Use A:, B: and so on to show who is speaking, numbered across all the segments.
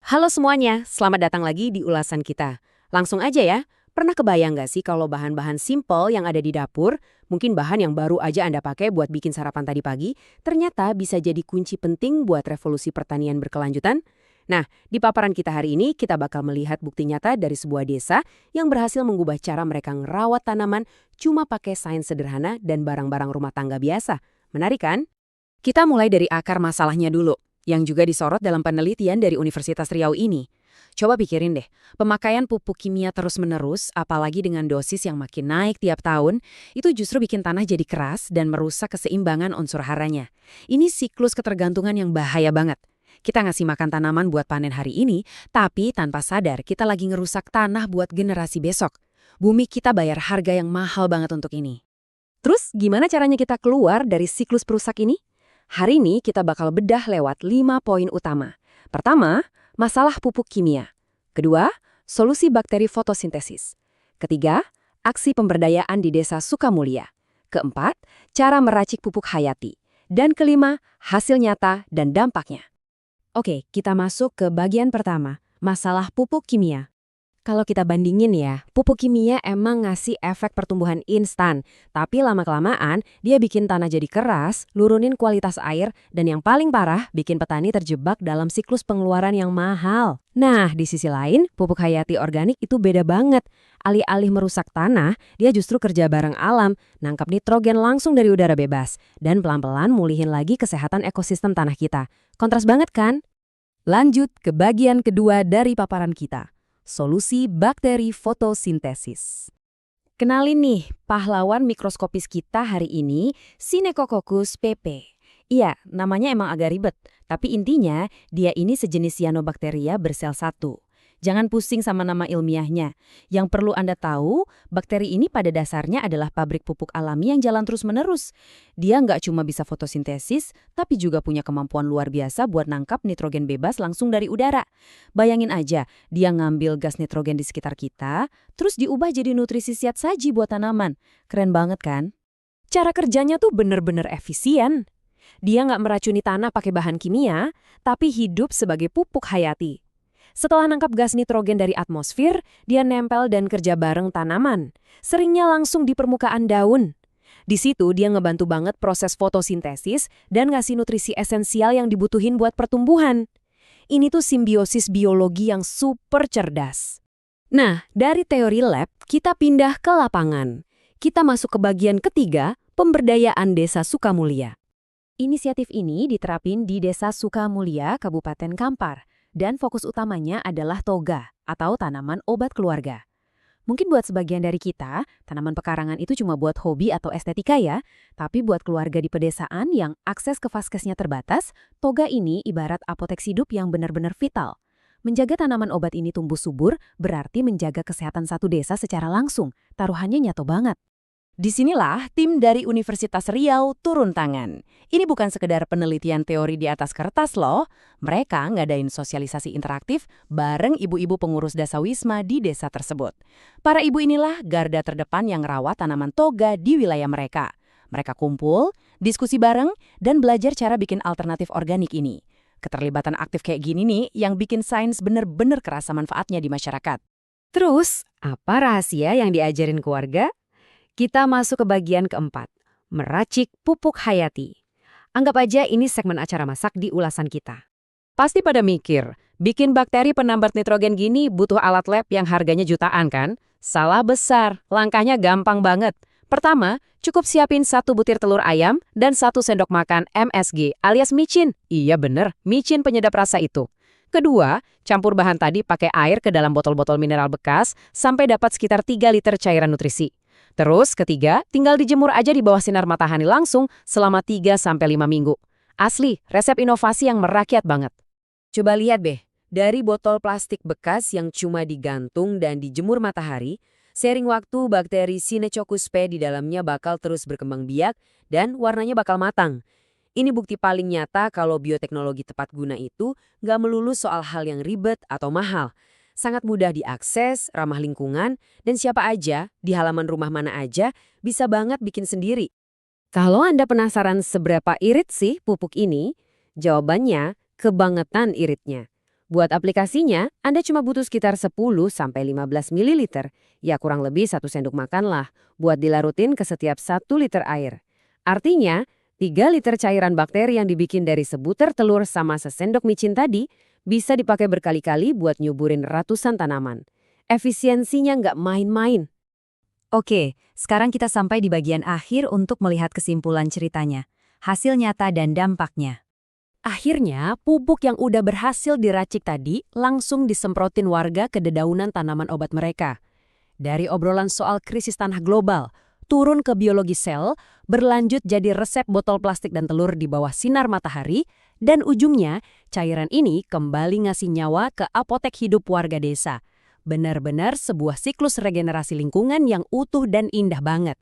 A: Halo semuanya, selamat datang lagi di ulasan kita. Langsung aja ya, pernah kebayang nggak sih kalau bahan-bahan simple yang ada di dapur, mungkin bahan yang baru aja Anda pakai buat bikin sarapan tadi pagi, ternyata bisa jadi kunci penting buat revolusi pertanian berkelanjutan? Nah, di paparan kita hari ini, kita bakal melihat bukti nyata dari sebuah desa yang berhasil mengubah cara mereka ngerawat tanaman cuma pakai sains sederhana dan barang-barang rumah tangga biasa. Menarik kan? Kita mulai dari akar masalahnya dulu, yang juga disorot dalam penelitian dari Universitas Riau ini. Coba pikirin deh, pemakaian pupuk kimia terus-menerus, apalagi dengan dosis yang makin naik tiap tahun, itu justru bikin tanah jadi keras dan merusak keseimbangan unsur haranya. Ini siklus ketergantungan yang bahaya banget. Kita ngasih makan tanaman buat panen hari ini, tapi tanpa sadar kita lagi ngerusak tanah buat generasi besok. Bumi kita bayar harga yang mahal banget untuk ini. Terus, gimana caranya kita keluar dari siklus perusak ini? Hari ini kita bakal bedah lewat 5 poin utama. Pertama, masalah pupuk kimia. Kedua, solusi bakteri fotosintesis. Ketiga, aksi pemberdayaan di Desa Sukamulya. Keempat, cara meracik pupuk hayati. Dan kelima, hasil nyata dan dampaknya. Oke, kita masuk ke bagian pertama, masalah pupuk kimia. Kalau kita bandingin ya, pupuk kimia emang ngasih efek pertumbuhan instan, tapi lama-kelamaan dia bikin tanah jadi keras, nurunin kualitas air, dan yang paling parah bikin petani terjebak dalam siklus pengeluaran yang mahal. Nah, di sisi lain, pupuk hayati organik itu beda banget. Alih-alih merusak tanah, dia justru kerja bareng alam, nangkap nitrogen langsung dari udara bebas, dan pelan-pelan mulihin lagi kesehatan ekosistem tanah kita. Kontras banget kan? Lanjut ke bagian kedua dari paparan kita. Solusi bakteri fotosintesis. Kenalin nih, pahlawan mikroskopis kita hari ini, Synechococcus pp. Iya, namanya emang agak ribet, tapi intinya dia ini sejenis cyanobacteria bersel satu. Jangan pusing sama nama ilmiahnya. Yang perlu Anda tahu, bakteri ini pada dasarnya adalah pabrik pupuk alami yang jalan terus-menerus. Dia nggak cuma bisa fotosintesis, tapi juga punya kemampuan luar biasa buat nangkap nitrogen bebas langsung dari udara. Bayangin aja, dia ngambil gas nitrogen di sekitar kita, terus diubah jadi nutrisi siat saji buat tanaman. Keren banget kan? Cara kerjanya tuh bener-bener efisien. Dia nggak meracuni tanah pakai bahan kimia, tapi hidup sebagai pupuk hayati. Setelah nangkap gas nitrogen dari atmosfer, dia nempel dan kerja bareng tanaman. Seringnya langsung di permukaan daun. Di situ dia ngebantu banget proses fotosintesis dan ngasih nutrisi esensial yang dibutuhin buat pertumbuhan. Ini tuh simbiosis biologi yang super cerdas. Nah, dari teori lab, kita pindah ke lapangan. Kita masuk ke bagian ketiga, pemberdayaan Desa Sukamulya. Inisiatif ini diterapin di Desa Sukamulya, Kabupaten Kampar. Dan fokus utamanya adalah toga atau tanaman obat keluarga. Mungkin buat sebagian dari kita, tanaman pekarangan itu cuma buat hobi atau estetika ya, tapi buat keluarga di pedesaan yang akses ke vaskesnya terbatas, toga ini ibarat apotek hidup yang benar-benar vital. Menjaga tanaman obat ini tumbuh subur berarti menjaga kesehatan satu desa secara langsung. Taruhannya nyata banget. Disinilah tim dari Universitas Riau turun tangan. Ini bukan sekedar penelitian teori di atas kertas loh. Mereka ngadain sosialisasi interaktif bareng ibu-ibu pengurus dasawisma di desa tersebut. Para ibu inilah garda terdepan yang rawat tanaman toga di wilayah mereka. Mereka kumpul, diskusi bareng, dan belajar cara bikin alternatif organik ini. Keterlibatan aktif kayak gini nih yang bikin sains bener-bener kerasa manfaatnya di masyarakat. Terus, apa rahasia yang diajarin keluarga? Kita masuk ke bagian keempat, meracik pupuk hayati. Anggap aja ini segmen acara masak di ulasan kita. Pasti pada mikir, bikin bakteri penambat nitrogen gini butuh alat lab yang harganya jutaan kan? Salah besar, langkahnya gampang banget. Pertama, cukup siapin 1 butir telur ayam dan 1 sendok makan MSG alias micin. Iya bener, micin penyedap rasa itu. Kedua, campur bahan tadi pakai air ke dalam botol-botol mineral bekas sampai dapat sekitar 3 liter cairan nutrisi. Terus ketiga, tinggal dijemur aja di bawah sinar matahari langsung selama 3-5 minggu. Asli, resep inovasi yang merakyat banget. Coba lihat deh, dari botol plastik bekas yang cuma digantung dan dijemur matahari, seiring waktu bakteri Synechococcus p di dalamnya bakal terus berkembang biak dan warnanya bakal matang. Ini bukti paling nyata kalau bioteknologi tepat guna itu nggak melulu soal hal yang ribet atau mahal. Sangat mudah diakses, ramah lingkungan, dan siapa aja, di halaman rumah mana aja, bisa banget bikin sendiri. Kalau Anda penasaran seberapa irit sih pupuk ini, jawabannya kebangetan iritnya. Buat aplikasinya, Anda cuma butuh sekitar 10–15 ml. Ya kurang lebih 1 sendok makan lah, buat dilarutin ke setiap 1 liter air. Artinya, 3 liter cairan bakteri yang dibikin dari sebutir telur sama sesendok micin tadi bisa dipakai berkali-kali buat nyuburin ratusan tanaman. Efisiensinya nggak main-main.
B: Oke, sekarang kita sampai di bagian akhir untuk melihat kesimpulan ceritanya. Hasil nyata dan dampaknya.
A: Akhirnya, pupuk yang udah berhasil diracik tadi langsung disemprotin warga ke dedaunan tanaman obat mereka. Dari obrolan soal krisis tanah global, turun ke biologi sel, berlanjut jadi resep botol plastik dan telur di bawah sinar matahari, dan ujungnya, cairan ini kembali ngasih nyawa ke apotek hidup warga desa. Benar-benar sebuah siklus regenerasi lingkungan yang utuh dan indah banget.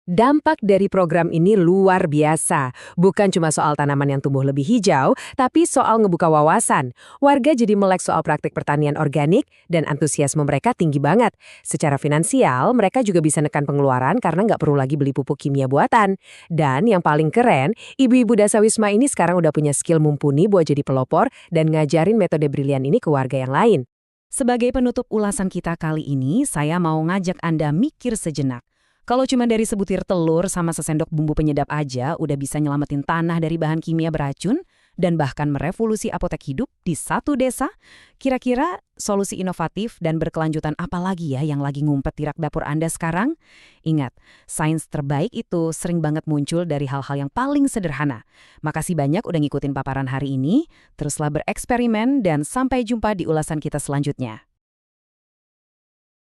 A: Dampak dari program ini luar biasa. Bukan cuma soal tanaman yang tumbuh lebih hijau, tapi soal ngebuka wawasan. Warga jadi melek soal praktik pertanian organik dan antusiasme mereka tinggi banget. Secara finansial, mereka juga bisa nekan pengeluaran karena nggak perlu lagi beli pupuk kimia buatan. Dan yang paling keren, ibu-ibu Dasawisma ini sekarang udah punya skill mumpuni buat jadi pelopor dan ngajarin metode brilian ini ke warga yang lain. Sebagai penutup ulasan kita kali ini, saya mau ngajak Anda mikir sejenak. Kalau cuma dari sebutir telur sama sesendok bumbu penyedap aja udah bisa nyelamatin tanah dari bahan kimia beracun dan bahkan merevolusi apotek hidup di satu desa, kira-kira solusi inovatif dan berkelanjutan apa lagi ya yang lagi ngumpet di rak dapur Anda sekarang? Ingat, sains terbaik itu sering banget muncul dari hal-hal yang paling sederhana. Makasih banyak udah ngikutin paparan hari ini, teruslah bereksperimen dan sampai jumpa di ulasan kita selanjutnya.